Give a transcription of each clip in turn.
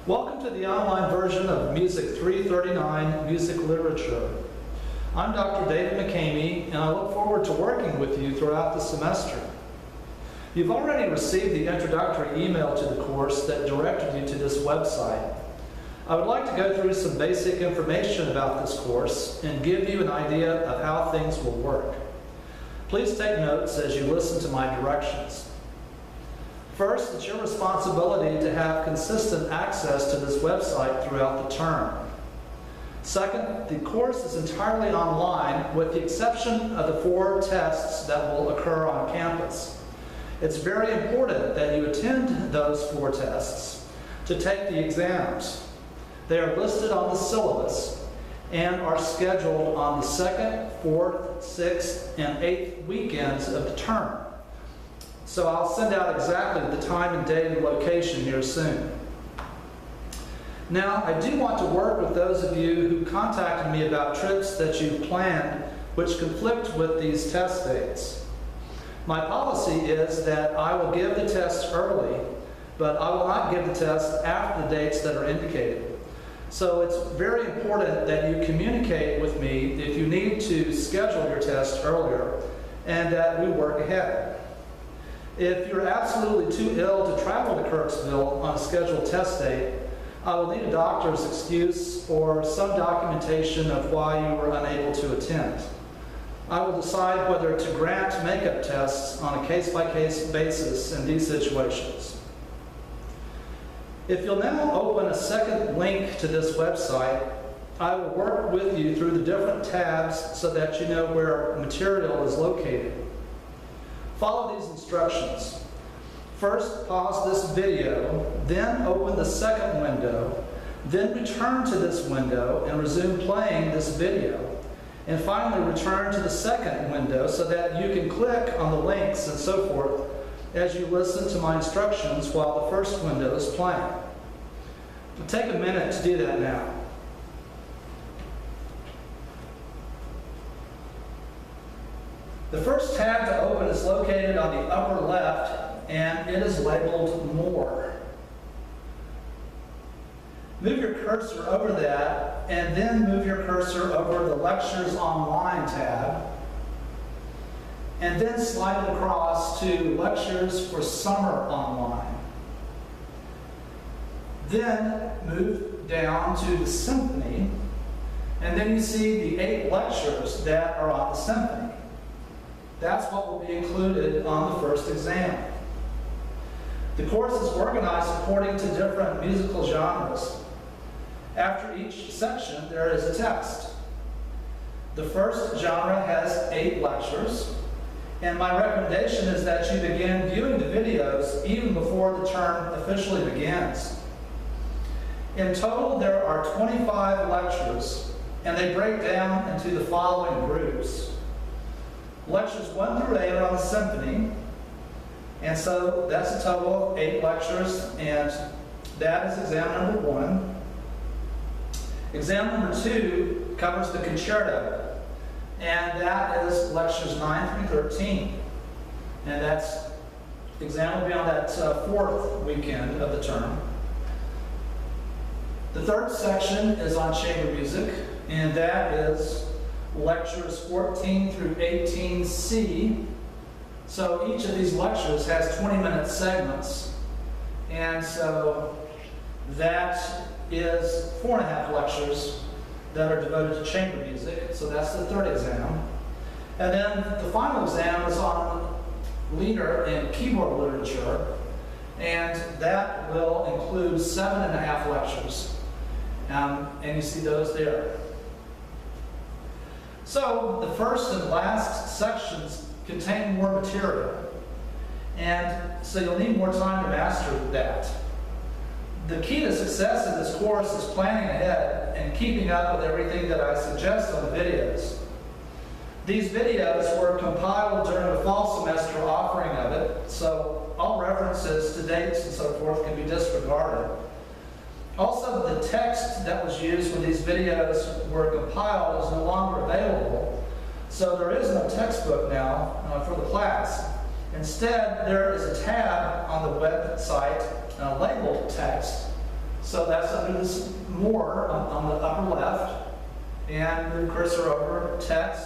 Welcome to the online version of Music 339, Music Literature. I'm Dr. David McCamey, and I look forward to working with you throughout the semester. You've already received the introductory email to the course that directed you to this website. I would like to go through some basic information about this course and give you an idea of how things will work. Please take notes as you listen to my directions. First, it's your responsibility to have consistent access to this website throughout the term. Second, the course is entirely online with the exception of the 4 tests that will occur on campus. It's very important that you attend those 4 tests to take the exams. They are listed on the syllabus and are scheduled on the 2nd, 4th, 6th, and 8th weekends of the term. So I'll send out exactly the time and date and location here soon. Now, I do want to work with those of you who contacted me about trips that you've planned which conflict with these test dates. My policy is that I will give the test early, but I will not give the test after the dates that are indicated. So it's very important that you communicate with me if you need to schedule your test earlier and that we work ahead. If you're absolutely too ill to travel to Kirksville on a scheduled test date, I will need a doctor's excuse or some documentation of why you were unable to attend. I will decide whether to grant makeup tests on a case-by-case basis in these situations. If you'll now open a second link to this website, I will work with you through the different tabs so that you know where material is located. Follow these instructions. First, pause this video, then open the second window, then return to this window and resume playing this video. And finally, return to the second window so that you can click on the links and so forth as you listen to my instructions while the first window is playing. It'll take a minute to do that now. The first tab to open is located on the upper left, and it is labeled More. Move your cursor over that, and then move your cursor over the Lectures Online tab, and then slide it across to Lectures for Summer Online. Then move down to the Symphony, and then you see the 8 lectures that are on the Symphony. That's what will be included on the first exam. The course is organized according to different musical genres. After each section, there is a test. The first genre has 8 lectures, and my recommendation is that you begin viewing the videos even before the term officially begins. In total, there are 25 lectures, and they break down into the following groups. Lectures 1 through 8 are on the Symphony, and so that's a total of 8 lectures, and that is exam number 1. Exam number 2 covers the concerto, and that is lectures 9 through 13, and that's exam will be on that 4th weekend of the term. The third section is on chamber music, and that is lectures 14 through 18C. So each of these lectures has 20-minute segments, and so that is 4.5 lectures that are devoted to chamber music. So that's the third exam. And then the final exam is on lieder and keyboard literature, and that will include 7.5 lectures. And you see those there. So the first and last sections contain more material, and so you'll need more time to master that. The key to success in this course is planning ahead and keeping up with everything that I suggest on the videos. These videos were compiled during the fall semester offering of it, so all references to dates and so forth can be disregarded. Also, the text that was used when these videos were compiled is no longer available, so there is no textbook now for the class. Instead, there is a tab on the website labeled text, So that's under this more on the upper left, and move cursor over text,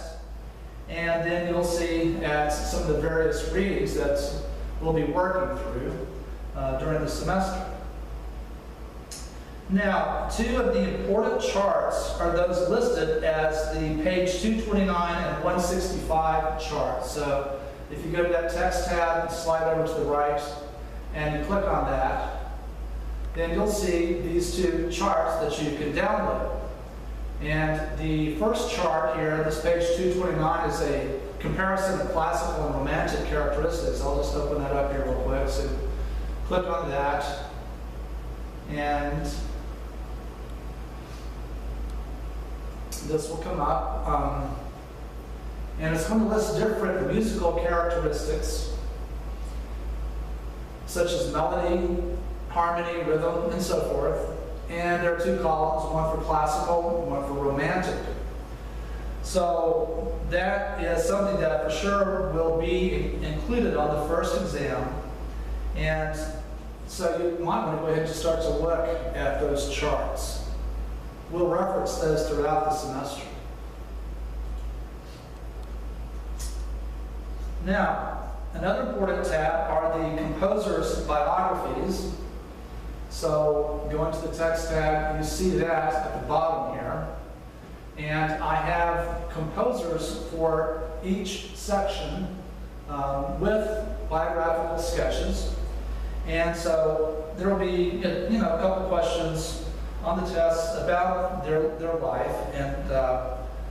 and then you'll see at some of the various readings that we'll be working through during the semester. Now, two of the important charts are those listed as the page 229 and 165 charts. So if you go to that text tab, slide over to the right, and you click on that, then you'll see these two charts that you can download. And the first chart here, this page 229, is a comparison of classical and romantic characteristics. I'll just open that up here real quick. So click on that, and this will come up. And it's going to list different musical characteristics, such as melody, harmony, rhythm, and so forth. And there are two columns, one for classical and one for romantic. So that is something that for sure will be included on the first exam. And so you might want to go ahead and just start to look at those charts. We'll reference those throughout the semester. Now, another important tab are the composers' biographies. So go into the text tab, you see that at the bottom here. And I have composers for each section with biographical sketches. And so there will be a couple questions on the test about their life. And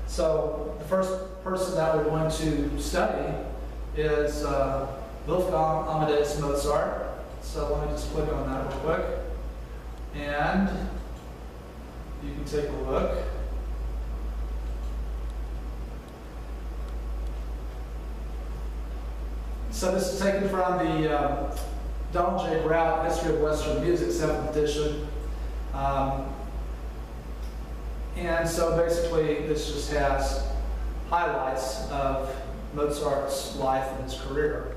so the first person that we're going to study is Wolfgang Amadeus Mozart. So let me just click on that real quick. And you can take a look. So this is taken from the Donald J. Brown History of Western Music, 7th edition. And so basically this just has highlights of Mozart's life and his career.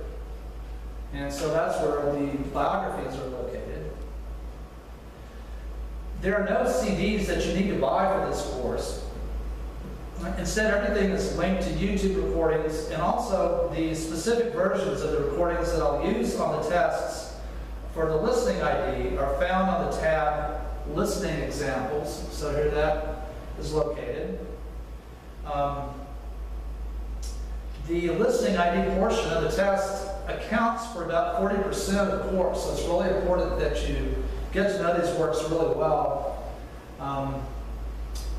And so that's where the biographies are located. There are no CDs that you need to buy for this course. Instead, everything is linked to YouTube recordings, and also the specific versions of the recordings that I'll use on the tests for the listening ID are found on the tab Listening Examples. So here that is located. The listening ID portion of the test accounts for about 40% of the course, so it's really important that you get to know these works really well.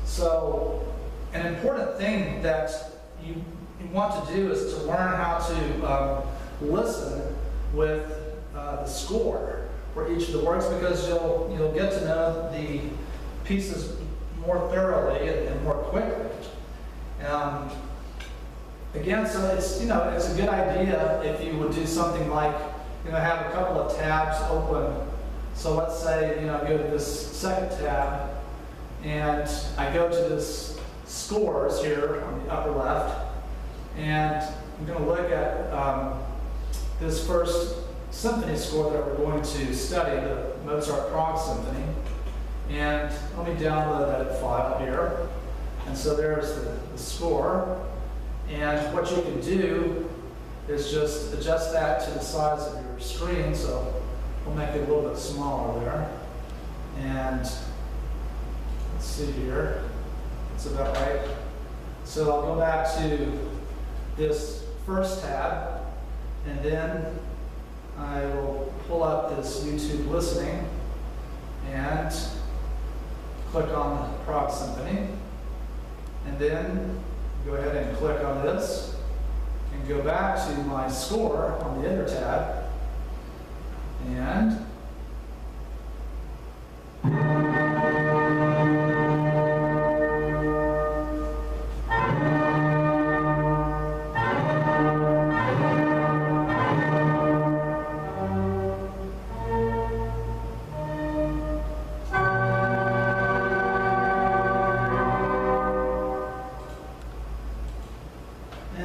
So an important thing that you want to do is to learn how to listen with the score for each of the works, because you'll get to know the pieces more thoroughly and more quickly. Again, so it's a good idea if you would do something like have a couple of tabs open. So let's say go to this second tab, and I go to this scores here on the upper left, and I'm going to look at this first symphony score that we're going to study, the Mozart Prague Symphony. And let me download that file here. And so there's the score. And what you can do is just adjust that to the size of your screen. So we'll make it a little bit smaller there. And let's see here. It's about right. So I'll go back to this first tab, and then I will pull up this YouTube listening and click on the Prague Symphony, and then go ahead and click on this and go back to my score on the other tab, and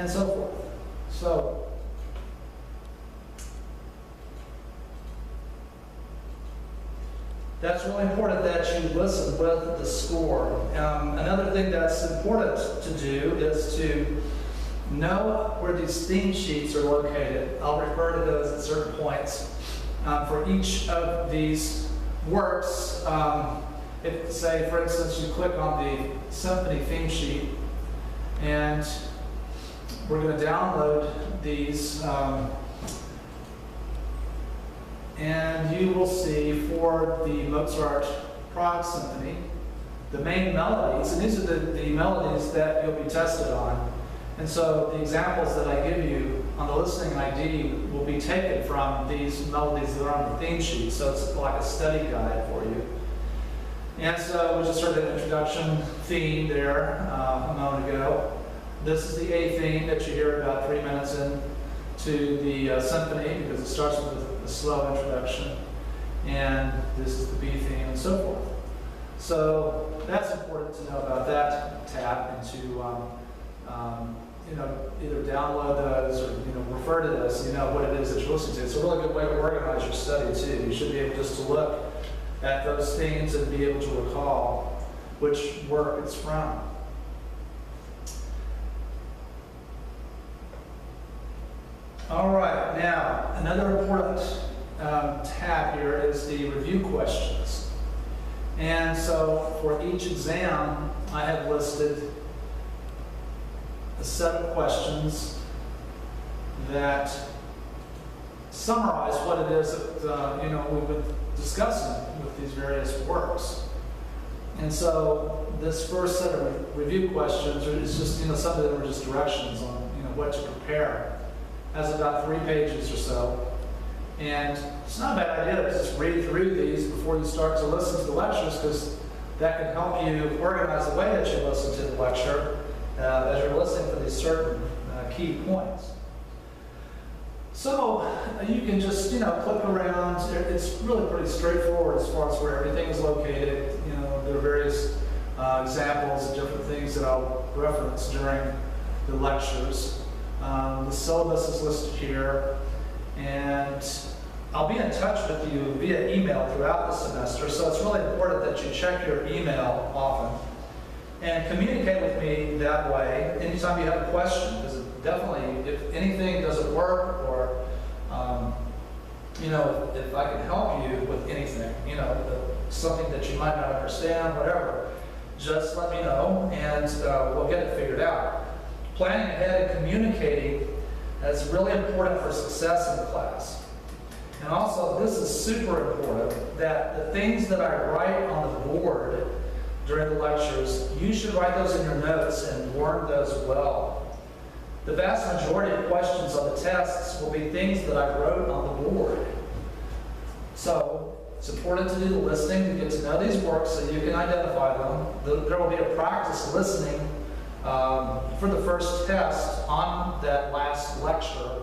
so forth. So That's really important that you listen with the score. Another thing that's important to do is to know where these theme sheets are located. I'll refer to those at certain points. For each of these works, if, say, for instance, you click on the symphony theme sheet, and we're going to download these, and you will see for the Mozart Prague Symphony, the main melodies, and these are the melodies that you'll be tested on. And so the examples that I give you on the listening ID will be taken from these melodies that are on the theme sheet, so it's like a study guide for you. And so we just heard an introduction theme there a moment ago. This is the A theme that you hear about 3 minutes into the symphony, because it starts with a slow introduction. And this is the B theme, and so forth. So that's important to know about that tab, and to either download those or refer to this, so you know what it is that you're listening to. It's a really good way to organize your study too. You should be able just to look at those themes and be able to recall which work it's from. All right, now another important tab here is the review questions. And so for each exam, I have listed a set of questions that summarize what it is that we've been discussing with these various works. And so this first set of review questions is just some of them are just directions on what to prepare. Has about 3 pages or so, and it's not a bad idea to just read through these before you start to listen to the lectures, because that can help you organize the way that you listen to the lecture as you're listening for these certain key points. So you can just click around. It's really pretty straightforward as far as where everything is located. There are various examples of different things that I'll reference during the lectures. The syllabus is listed here, and I'll be in touch with you via email throughout the semester, so it's really important that you check your email often and communicate with me that way anytime you have a question, because definitely if anything doesn't work, or if I can help you with anything, something that you might not understand, whatever, just let me know, and we'll get it figured out. Planning ahead and communicating is really important for success in the class. And also, this is super important, that the things that I write on the board during the lectures, you should write those in your notes and learn those well. The vast majority of questions on the tests will be things that I wrote on the board. So it's important to do the listening, to get to know these works so you can identify them. There will be a practice listening for the first test on that last lecture.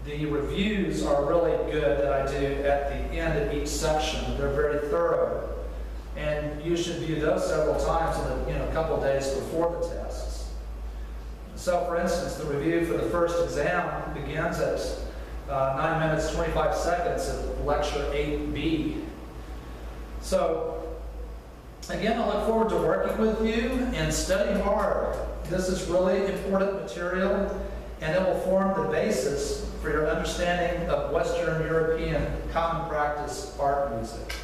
The reviews are really good that I do at the end of each section. They're very thorough. And you should view those several times in a couple of days before the tests. So for instance, the review for the first exam begins at 9 minutes 25 seconds of lecture 8B. So again, I look forward to working with you and studying hard. This is really important material, and it will form the basis for your understanding of Western European common practice art music.